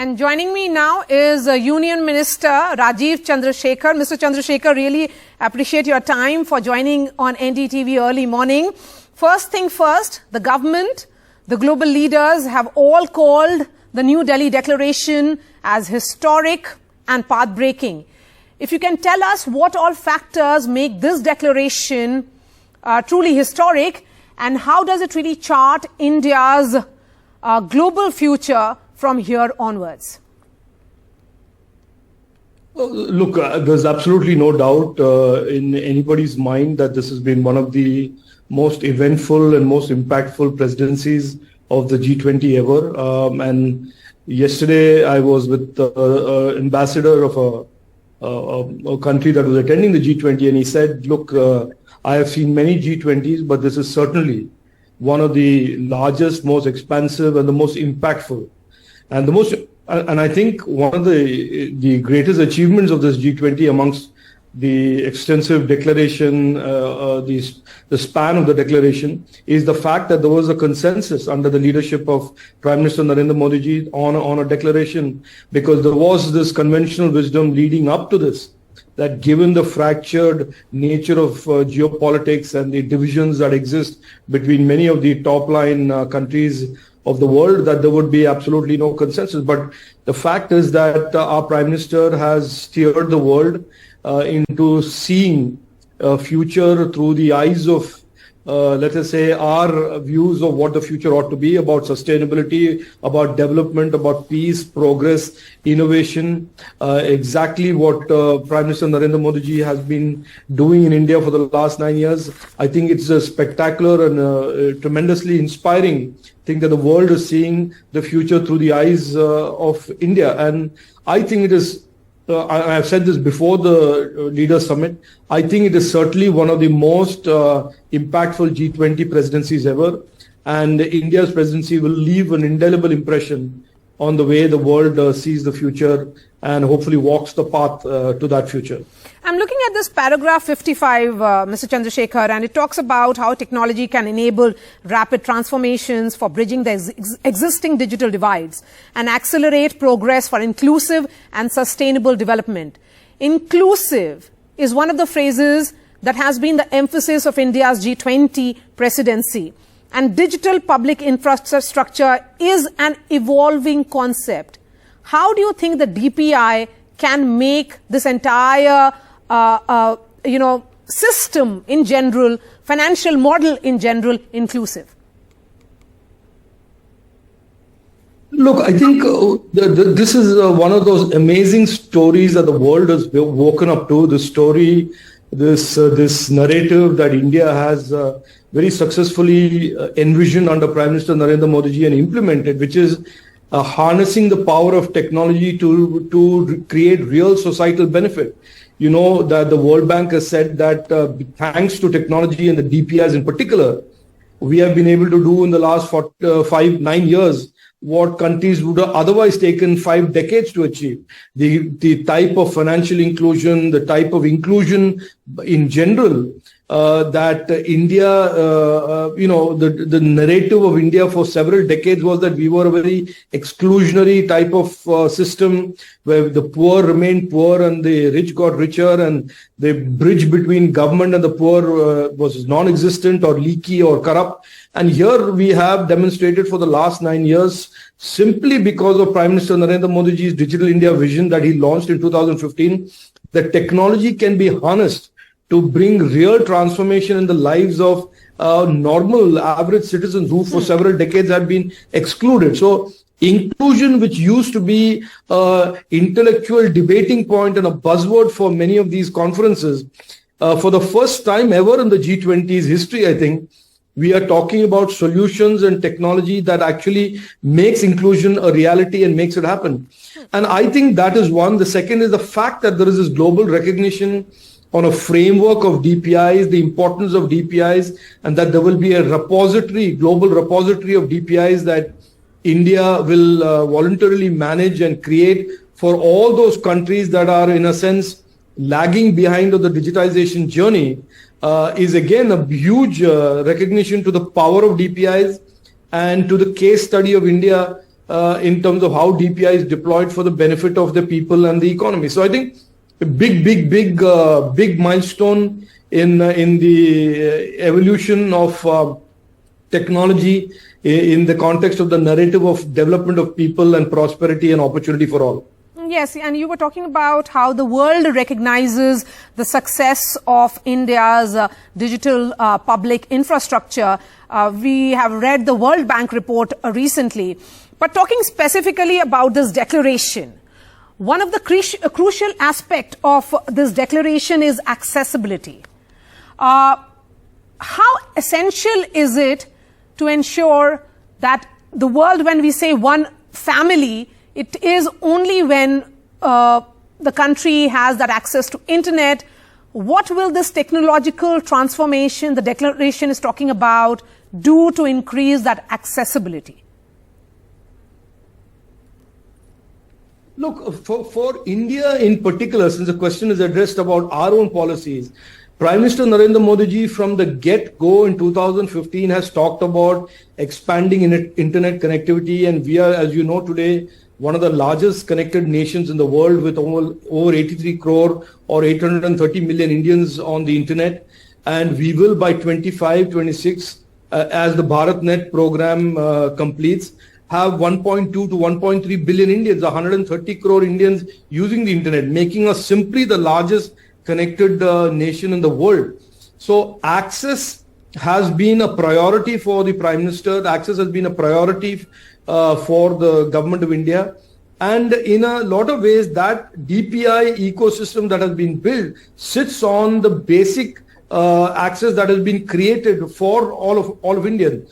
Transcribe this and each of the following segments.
And joining me now is Union Minister Rajeev Chandrasekhar. Mr. Chandrasekhar, really appreciate your time for joining on NDTV early morning. First thing first, the government, the global leaders have all called the New Delhi Declaration as historic and path-breaking. If you can tell us what all factors make this declaration truly historic, and how does it really chart India's global future from here onwards? Look, there's absolutely no doubt in anybody's mind that this has been one of the most eventful and most impactful presidencies of the G20 ever. And yesterday I was with the ambassador of a country that was attending the G20, and he said, look, I have seen many G20s, but this is certainly one of the largest, most expansive and the most impactful. And I think one of the greatest achievements of this G20 amongst the extensive declaration, the span of the declaration, is the fact that there was a consensus under the leadership of Prime Minister Narendra Modi ji on a declaration, because there was this conventional wisdom leading up to this, that given the fractured nature of geopolitics and the divisions that exist between many of the top line countries of the world, that there would be absolutely no consensus. But the fact is that our Prime Minister has steered the world into seeing a future through the eyes of, let us say, our views of what the future ought to be, about sustainability, about development, about peace, progress, innovation, exactly what Prime Minister Narendra Modi ji has been doing in India for the last 9 years. I think it's a spectacular and tremendously inspiring thing that the world is seeing the future through the eyes of India. And I think it is, I have said this before the Leaders Summit, I think it is certainly one of the most impactful G20 presidencies ever. And India's presidency will leave an indelible impression on the way the world sees the future and hopefully walks the path to that future. I'm looking at this paragraph 55, Mr. Chandrasekhar, and it talks about how technology can enable rapid transformations for bridging the existing digital divides and accelerate progress for inclusive and sustainable development. Inclusive is one of the phrases that has been the emphasis of India's G20 presidency. And digital public infrastructure is an evolving concept. How do you think the DPI can make this entire system in general, financial model in general, inclusive? Look, I think this is one of those amazing stories that the world has woken up to. The story, this narrative that India has very successfully envisioned under Prime Minister Narendra Modi ji and implemented, which is harnessing the power of technology to create real societal benefit. You know that the World Bank has said that thanks to technology and the DPIs in particular, we have been able to do in the last 9 years what countries would have otherwise taken 5 decades to achieve. The type of financial inclusion, the type of inclusion in general that India, the narrative of India for several decades was that we were a very exclusionary type of system where the poor remained poor and the rich got richer, and the bridge between government and the poor was non-existent or leaky or corrupt. And here we have demonstrated for the last 9 years, simply because of Prime Minister Narendra Modi ji's Digital India vision that he launched in 2015, that technology can be harnessed to bring real transformation in the lives of normal average citizens who for several decades have been excluded. So inclusion, which used to be an intellectual debating point and a buzzword for many of these conferences, for the first time ever in the G20's history, I think, we are talking about solutions and technology that actually makes inclusion a reality and makes it happen. And I think that is one. The second is the fact that there is this global recognition on a framework of DPIs, the importance of DPIs, and that there will be a repository, global repository of DPIs that India will voluntarily manage and create for all those countries that are, in a sense, lagging behind on the digitization journey, is again a huge recognition to the power of DPIs and to the case study of India in terms of how DPI is deployed for the benefit of the people and the economy. So I think a big milestone in the evolution of technology in the context of the narrative of development of people and prosperity and opportunity for all. Yes, and you were talking about how the world recognizes the success of India's digital public infrastructure. We have read the World Bank report recently. But talking specifically about this declaration, one of the crucial aspects of this declaration is accessibility. How essential is it to ensure that the world, when we say one family, it is only when the country has that access to internet? What will this technological transformation the declaration is talking about do to increase that accessibility? Look, for India in particular, since the question is addressed about our own policies, Prime Minister Narendra Modi ji from the get-go in 2015 has talked about expanding internet connectivity, and we are, as you know today, one of the largest connected nations in the world with over 83 crore or 830 million Indians on the internet. And we will by 25-26, as the BharatNet program completes, have 1.2 to 1.3 billion Indians, 130 crore Indians using the internet, making us simply the largest connected nation in the world. So access has been a priority for the Prime Minister. Access has been a priority for the government of India. And in a lot of ways, that DPI ecosystem that has been built sits on the basic access that has been created for all of Indians.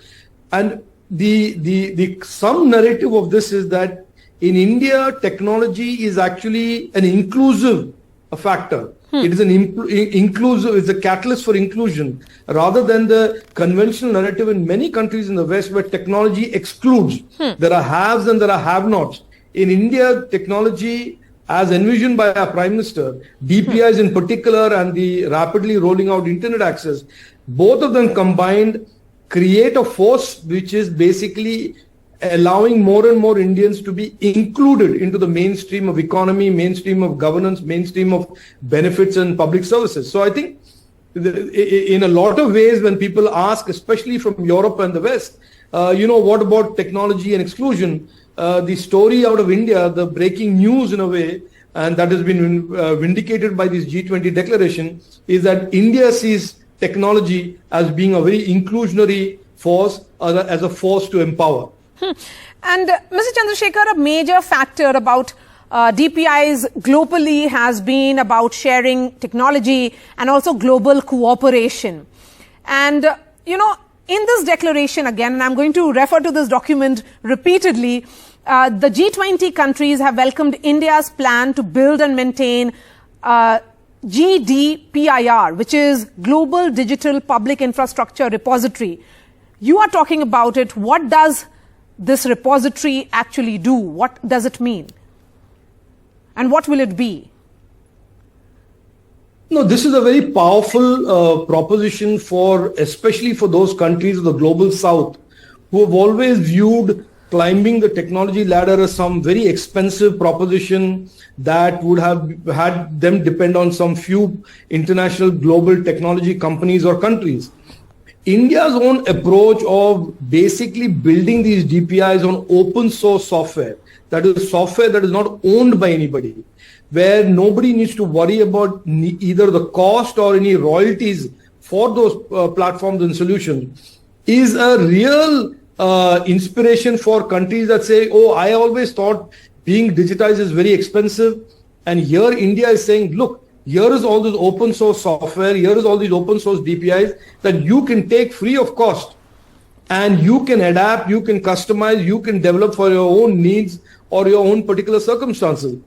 And the some narrative of this is that in India, technology is actually an inclusive factor. It is an inclusive, it's a catalyst for inclusion, rather than the conventional narrative in many countries in the West where technology excludes. There are haves and there are have-nots. In India, technology, as envisioned by our Prime Minister, DPIs in particular, and the rapidly rolling out internet access, both of them combined create a force which is basically allowing more and more Indians to be included into the mainstream of economy, mainstream of governance, mainstream of benefits and public services. So I think in a lot of ways, when people ask, especially from Europe and the West, what about technology and exclusion? The story out of India, the breaking news in a way, and that has been vindicated by this G20 declaration, is that India sees technology as being a very inclusionary force, as a force to empower. And Mr. Chandrasekhar, a major factor about DPIs globally has been about sharing technology and also global cooperation. And, in this declaration again, and I'm going to refer to this document repeatedly, the G20 countries have welcomed India's plan to build and maintain GDPIR, which is Global Digital Public Infrastructure Repository. You are talking about it. What does this repository actually do? What does it mean? And what will it be? No, this is a very powerful proposition especially for those countries of the global south who have always viewed climbing the technology ladder as some very expensive proposition that would have had them depend on some few international global technology companies or countries. India's own approach of basically building these DPIs on open source software, that is software that is not owned by anybody, where nobody needs to worry about either the cost or any royalties for those platforms and solutions, is a real inspiration for countries that say, oh, I always thought being digitized is very expensive. And here India is saying, look, here is all this open source software, here is all these open source DPIs that you can take free of cost, and you can adapt, you can customize, you can develop for your own needs or your own particular circumstances.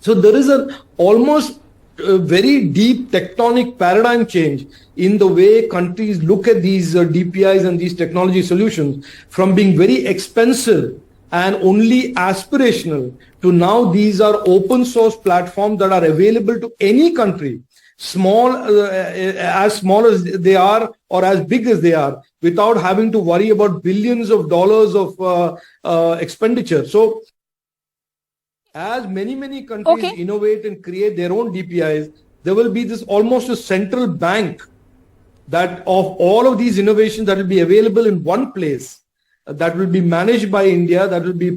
So there is an almost very deep tectonic paradigm change in the way countries look at these DPIs and these technology solutions, from being very expensive and only aspirational to now these are open source platforms that are available to any country. small, as small as they are or as big as they are, without having to worry about billions of dollars of expenditure. So as many countries innovate and create their own DPIs, there will be this almost a central bank that of all of these innovations that will be available in one place, that will be managed by India, that will be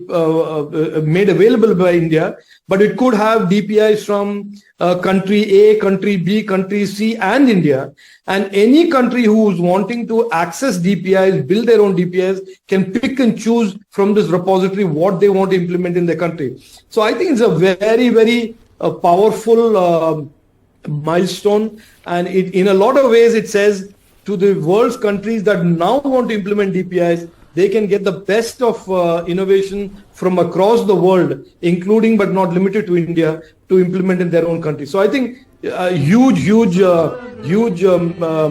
made available by India, but it could have DPIs from country A, country B, country C and India. And any country who is wanting to access DPIs, build their own DPIs, can pick and choose from this repository what they want to implement in their country. So I think it's a very powerful milestone, and in a lot of ways it says to the world's countries that now want to implement DPIs, they can get the best of innovation from across the world, including but not limited to India, to implement in their own country. So I think a huge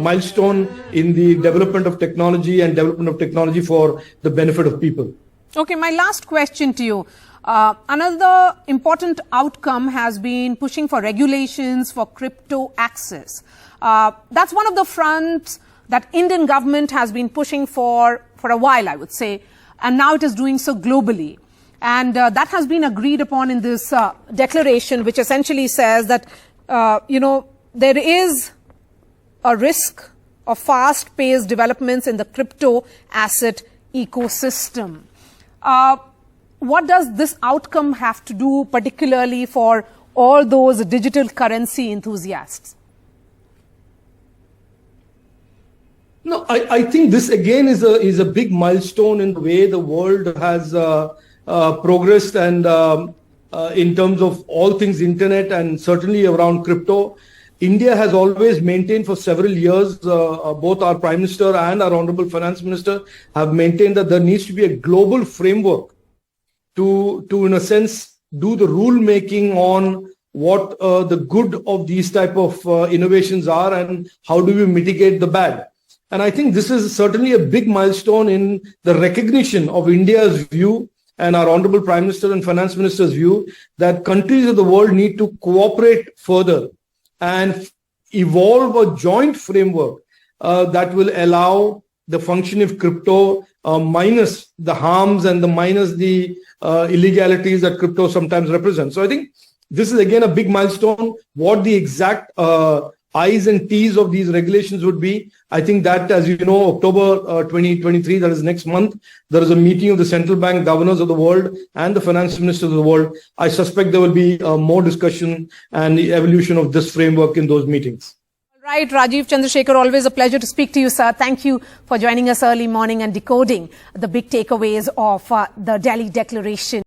milestone in the development of technology and development of technology for the benefit of people. Okay, my last question to you. Another important outcome has been pushing for regulations for crypto access. That's one of the fronts that Indian government has been pushing for a while, I would say, and now it is doing so globally. And that has been agreed upon in this declaration, which essentially says that, there is a risk of fast-paced developments in the crypto asset ecosystem. What does this outcome have to do particularly for all those digital currency enthusiasts? No, I think this again is a big milestone in the way the world has progressed, and in terms of all things internet and certainly around crypto. India has always maintained for several years, both our Prime Minister and our Honorable Finance Minister have maintained that there needs to be a global framework to in a sense do the rule making on what the good of these type of innovations are and how do we mitigate the bad. And I think this is certainly a big milestone in the recognition of India's view and our Honorable Prime Minister and Finance Minister's view that countries of the world need to cooperate further and evolve a joint framework that will allow the functioning of crypto minus the harms and minus the illegalities that crypto sometimes represents. So I think this is again a big milestone. What the exact I's and T's of these regulations would be, I think that, as you know, October 2023, that is next month, there is a meeting of the central bank governors of the world and the finance ministers of the world. I suspect there will be more discussion and the evolution of this framework in those meetings. Right, Rajeev Chandrasekhar, always a pleasure to speak to you, sir. Thank you for joining us early morning and decoding the big takeaways of the Delhi Declaration.